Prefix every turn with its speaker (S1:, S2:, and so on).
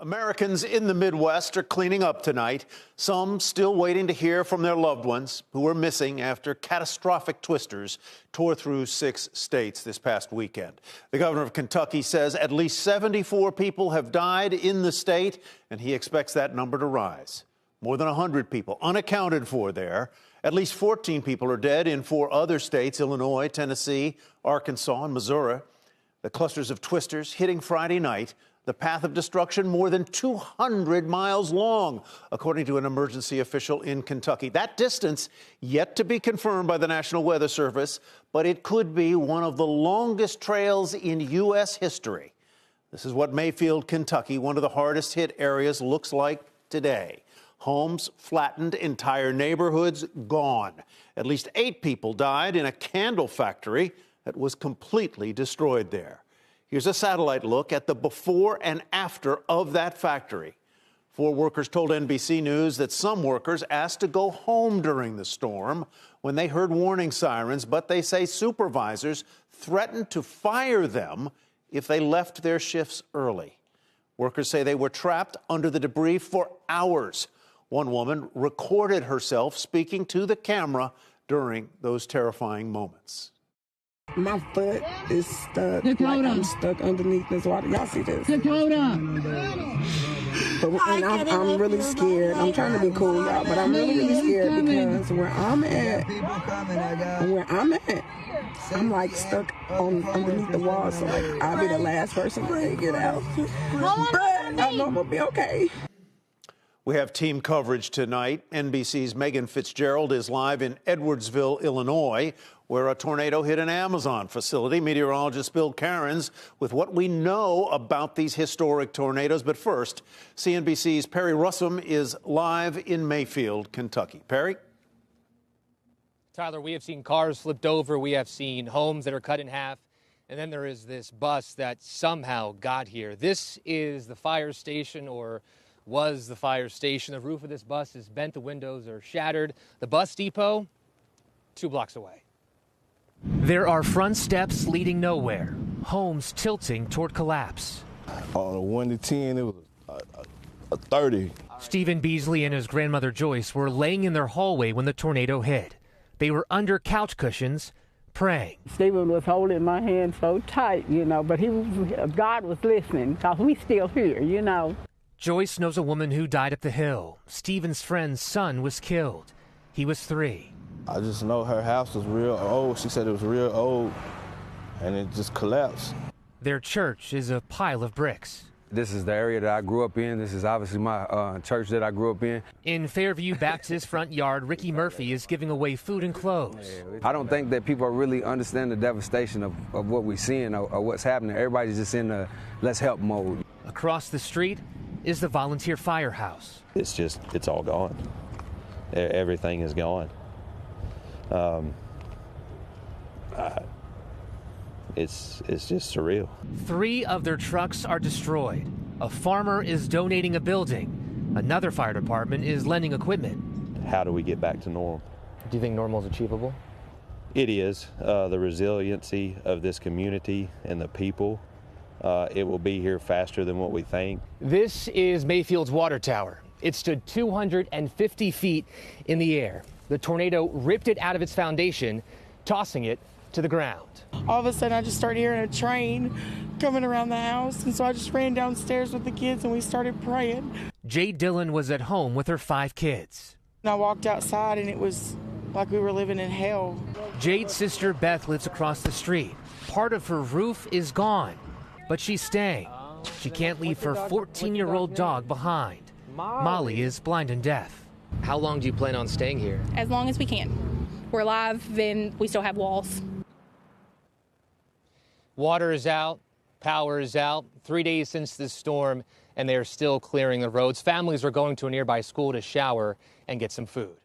S1: Americans in the Midwest are cleaning up tonight, some still waiting to hear from their loved ones who are missing after catastrophic twisters tore through 6 states this past weekend. The governor of Kentucky says at least 74 people have died in the state, and he expects that number to rise. More than 100 people unaccounted for there. At least 14 people are dead in 4 other states: Illinois, Tennessee, Arkansas, and Missouri. The clusters of twisters hitting Friday night, the path of destruction more than 200 miles long, according to an emergency official in Kentucky. That distance yet to be confirmed by the National Weather Service, but it could be one of the longest trails in U.S. history. This is what Mayfield, Kentucky, one of the hardest hit areas, looks like today. Homes flattened, entire neighborhoods gone. At least 8 people died in a candle factory that was completely destroyed there. Here's a satellite look at the before and after of that factory. 4 workers told NBC News that some workers asked to go home during the storm when they heard warning sirens, but they say supervisors threatened to fire them if they left their shifts early. Workers say they were trapped under the debris for hours. One woman recorded herself speaking to the camera during those terrifying moments.
S2: My foot is stuck. Dakota. Like I'm stuck underneath this water. Y'all see this?
S3: Dakota.
S2: But I'm really scared. I'm trying to be cool, y'all, but I'm really scared because where I'm at, I'm like stuck underneath the wall. So like I'll be the last person to get out. But I know I'm gonna be okay.
S1: We have team coverage tonight. NBC's Megan Fitzgerald is live in Edwardsville, Illinois, where a tornado hit an Amazon facility. Meteorologist Bill Cairns with what we know about these historic tornadoes. But first, CNBC's Perry Russum is live in Mayfield, Kentucky. Perry?
S4: Tyler, we have seen cars flipped over. We have seen homes that are cut in half. And then there is this bus that somehow got here. This is the fire station, or was the fire station. The roof of this bus is bent. The windows are shattered. The bus depot, 2 blocks away. There are front steps leading nowhere. Homes tilting toward collapse.
S5: On a 1 to 10, it was a 30.
S4: Stephen Beasley and his grandmother Joyce were laying in their hallway when the tornado hit. They were under couch cushions, praying.
S3: Stephen was holding my hand so tight, but God was listening, because we still here,
S4: Joyce knows a woman who died at the hill. Stephen's friend's son was killed. He was 3.
S5: I just know her house was real old. She said it was real old, and it just collapsed.
S4: Their church is a pile of bricks.
S6: This is the area that I grew up in. This is obviously my church that I grew up in.
S4: In Fairview Baptist front yard, Ricky Murphy is giving away food and clothes.
S6: I don't think that people really understand the devastation of what we're seeing or what's happening. Everybody's just in the let's help mode.
S4: Across the street is the volunteer firehouse.
S7: It's all gone. Everything is gone. It's just surreal.
S4: 3 of their trucks are destroyed. A farmer is donating a building. Another fire department is lending equipment.
S7: How do we get back to normal?
S4: Do you think normal is achievable?
S7: It is. The resiliency of this community and the people, it will be here faster than what we think.
S4: This is Mayfield's water tower. It stood 250 feet in the air. The tornado ripped it out of its foundation, tossing it to the ground.
S2: All of a sudden, I just started hearing a train coming around the house, and so I just ran downstairs with the kids, and we started praying.
S4: JAIDE Dillon was at home with her 5 kids.
S2: And I walked outside, and it was like we were living in hell.
S4: JAIDE's sister Beth lives across the street. Part of her roof is gone, but she's staying. She can't leave her 14-year-old dog behind. Molly is blind and deaf. How long do you plan on staying here?
S8: As long as we can. We're alive, then we still have walls.
S4: Water is out, power is out. 3 days since this storm, and they are still clearing the roads. Families are going to a nearby school to shower and get some food.